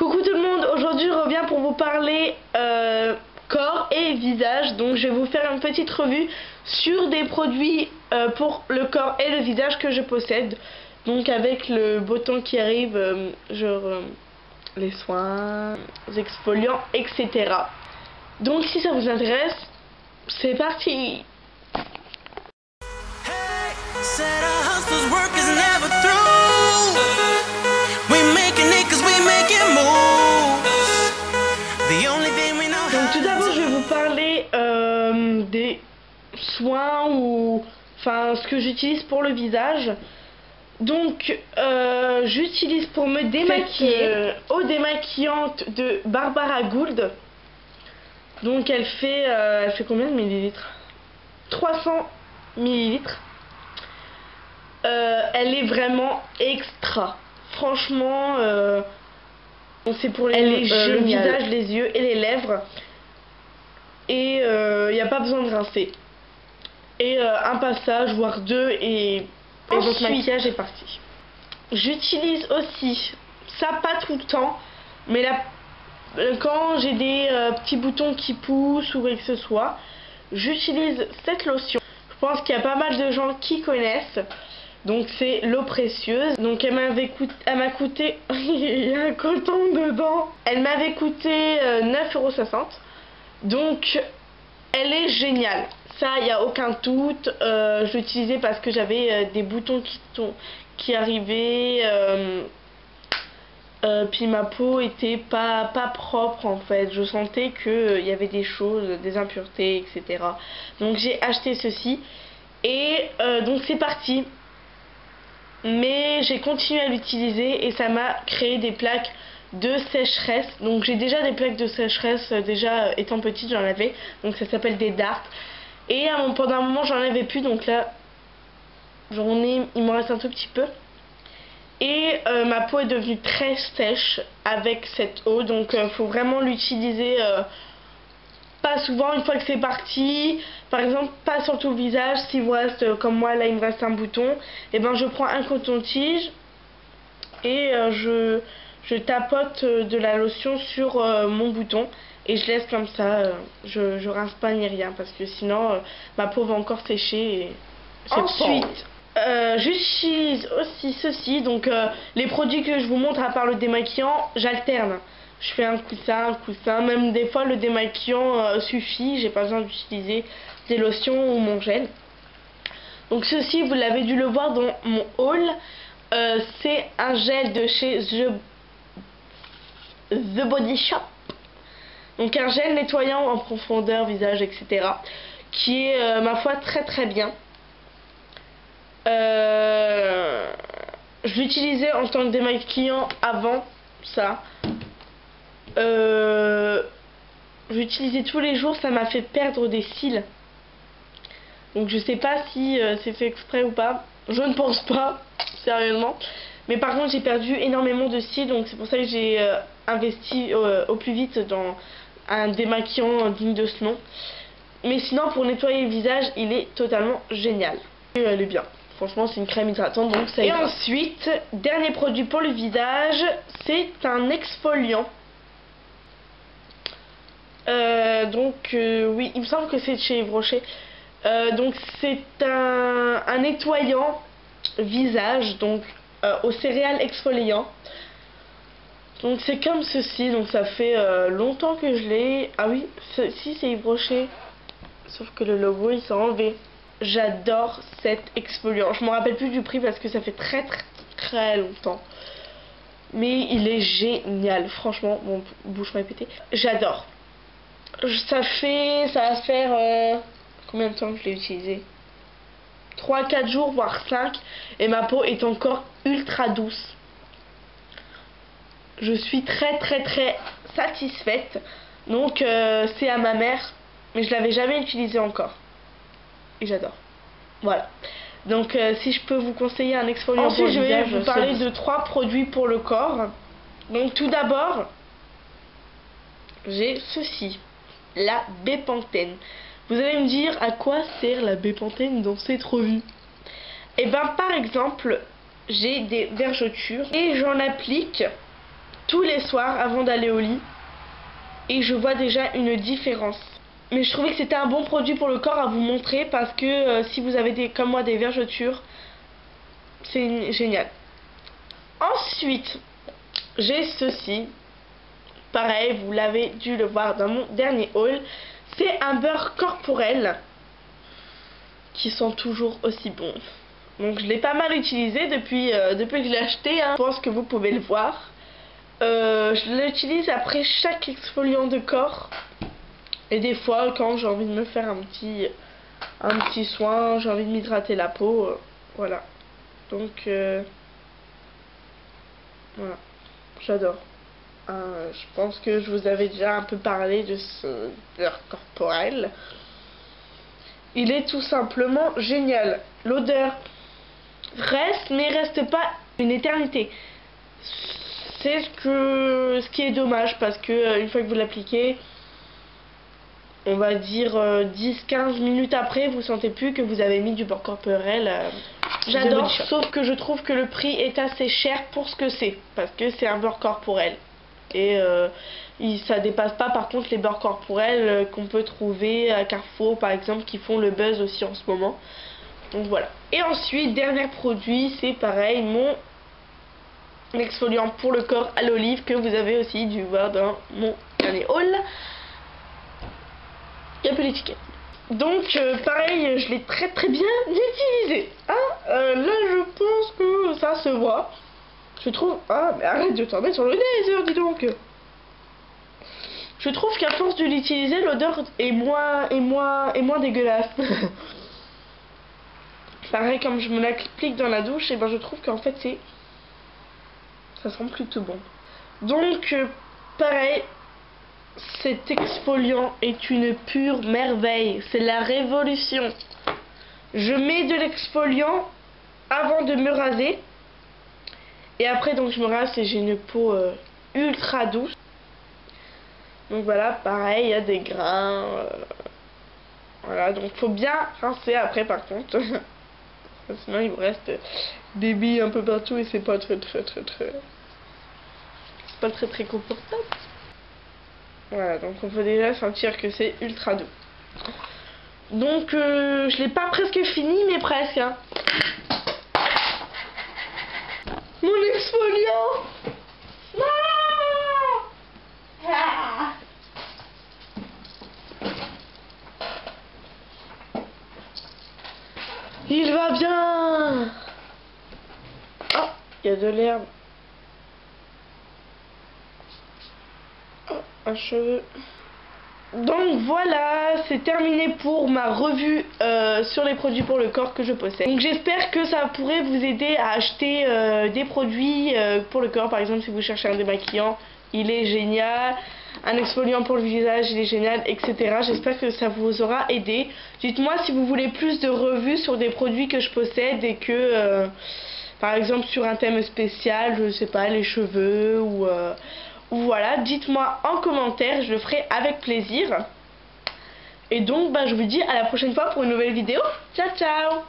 Coucou tout le monde, aujourd'hui je reviens pour vous parler corps et visage. Donc je vais vous faire une petite revue sur des produits pour le corps et le visage que je possède. Donc avec le beau temps qui arrive, genre les soins, les exfoliants, etc. Donc si ça vous intéresse, c'est parti. Donc tout d'abord je vais vous parler des soins ou enfin ce que j'utilise pour le visage. Donc j'utilise pour me démaquiller eau démaquillante de Barbara Gould. Donc elle fait combien de millilitres? 300 millilitres. Elle est vraiment extra. Franchement, c'est pour le visage, les yeux et les lèvres. Et il n'y a pas besoin de rincer. Et un passage, voire deux, et votre maquillage est parti. J'utilise aussi, ça pas tout le temps, mais là, quand j'ai des petits boutons qui poussent ou quoi que ce soit, j'utilise cette lotion. Je pense qu'il y a pas mal de gens qui connaissent. Donc c'est l'eau précieuse. Donc elle m'a coûté il y a un coton dedans. Elle m'avait coûté 9,60 €. Donc elle est géniale. Ça, il n'y a aucun doute. Je l'utilisais parce que j'avais des boutons qui arrivaient. Puis ma peau était pas propre en fait. Je sentais qu'il y avait des choses, des impuretés, etc. Donc j'ai acheté ceci. Et donc c'est parti. Mais j'ai continué à l'utiliser et ça m'a créé des plaques de sécheresse. Donc j'ai déjà des plaques de sécheresse, déjà étant petite j'en avais. Donc ça s'appelle des darts. Et pendant un moment j'en avais plus, donc là il m'en reste un tout petit peu. Et ma peau est devenue très sèche avec cette eau. Donc faut vraiment l'utiliser pas souvent, une fois que c'est parti. Par exemple, pas sur tout le visage. Si vous reste comme moi, là il me reste un bouton, et ben je prends un coton-tige et je tapote de la lotion sur mon bouton et je laisse comme ça. Je rince pas ni rien parce que sinon ma peau va encore sécher. Et ensuite j'utilise aussi ceci. Donc les produits que je vous montre, à part le démaquillant, j'alterne. Je fais un coup ça, même des fois le démaquillant suffit, j'ai pas besoin d'utiliser des lotions ou mon gel. Donc ceci, vous l'avez dû le voir dans mon haul, c'est un gel de chez The Body Shop. Donc un gel nettoyant en profondeur, visage, etc. qui est ma foi très bien. Je l'utilisais en tant que démaquillant avant ça. J'utilisais tous les jours, ça m'a fait perdre des cils. Donc je sais pas si c'est fait exprès ou pas. Je ne pense pas, sérieusement. Mais par contre j'ai perdu énormément de cils. Donc c'est pour ça que j'ai investi au plus vite dans un démaquillant digne de ce nom. Mais sinon pour nettoyer le visage, il est totalement génial. Et elle est bien. Franchement c'est une crème hydratante, donc ça. Et ensuite, dernier produit pour le visage, c'est un exfoliant. Oui, il me semble que c'est de chez Yves Rocher. Donc c'est un nettoyant visage, donc aux céréales exfoliant. Donc c'est comme ceci. Donc ça fait longtemps que je l'ai. Ah oui, si, c'est Yves Rocher, sauf que le logo il s'est enlevé. J'adore cet exfoliant. Je me rappelle plus du prix parce que ça fait très longtemps. Mais il est génial, franchement. Bon, bouche m'a pété. J'adore. Ça va faire combien de temps que je l'ai utilisé? 3-4 jours, voire 5. Et ma peau est encore ultra douce. Je suis très satisfaite. Donc c'est à ma mère. Mais je l'avais jamais utilisé encore. Et j'adore. Voilà. Donc si je peux vous conseiller un exfoliant pour le visage. Ensuite je vais vous parler de 3 produits pour le corps. Donc tout d'abord, j'ai ceci. La Bepanthen. Vous allez me dire à quoi sert la Bepanthen dans cette revue. Et ben par exemple, j'ai des vergetures et j'en applique tous les soirs avant d'aller au lit. Et je vois déjà une différence. Mais je trouvais que c'était un bon produit pour le corps à vous montrer parce que si vous avez comme moi des vergetures, c'est génial. Ensuite, j'ai ceci. Pareil, vous l'avez dû le voir dans mon dernier haul. C'est un beurre corporel qui sent toujours aussi bon. Donc je l'ai pas mal utilisé depuis que je l'ai acheté, hein. Je pense que vous pouvez le voir. Je l'utilise après chaque exfoliant de corps. Et des fois quand j'ai envie de me faire un petit soin, j'ai envie de m'hydrater la peau. Voilà. Donc voilà. J'adore. Je pense que je vous avais déjà un peu parlé de ce beurre corporel. Il est tout simplement génial. L'odeur reste, mais reste pas une éternité. C'est ce qui est dommage parce que une fois que vous l'appliquez, on va dire 10-15 minutes après, vous sentez plus que vous avez mis du beurre corporel. J'adore, sauf que je trouve que le prix est assez cher pour ce que c'est, parce que c'est un beurre corporel. Et ça dépasse pas par contre les beurres corporels qu'on peut trouver à Carrefour par exemple, qui font le buzz aussi en ce moment. Donc voilà. Et ensuite, dernier produit, c'est pareil, mon exfoliant pour le corps à l'olive que vous avez aussi dû voir dans mon dernier haul. Il y a un peu l'étiquette. Donc pareil, je l'ai très bien utilisé. Hein, là je pense que ça se voit. Je trouve... Ah, mais arrête de t'en mettre sur le nez, dis donc. Je trouve qu'à force de l'utiliser, l'odeur est moins dégueulasse. Pareil, comme je me l'applique dans la douche, et ben je trouve qu'en fait ça sent plutôt bon. Donc pareil, cet exfoliant est une pure merveille. C'est la révolution. Je mets de l'exfoliant avant de me raser. Et après donc je me rase et j'ai une peau ultra douce. Donc voilà, pareil, il y a des grains. Voilà, donc faut bien rincer après par contre. Sinon il vous reste des billes un peu partout et c'est pas très confortable. Voilà, donc on peut déjà sentir que c'est ultra doux. Donc je l'ai pas presque fini mais presque, hein. Mon exfoliant. Ah. Il va bien. Oh, il y a de l'herbe. Oh, un cheveu. Donc voilà, c'est terminé pour ma revue sur les produits pour le corps que je possède. Donc j'espère que ça pourrait vous aider à acheter des produits pour le corps. Par exemple, si vous cherchez un démaquillant, il est génial. Un exfoliant pour le visage, il est génial, etc. J'espère que ça vous aura aidé. Dites-moi si vous voulez plus de revues sur des produits que je possède et que, par exemple, sur un thème spécial, je sais pas, les cheveux ou voilà, dites-moi en commentaire, je le ferai avec plaisir. Et donc, je vous dis à la prochaine fois pour une nouvelle vidéo. Ciao, ciao!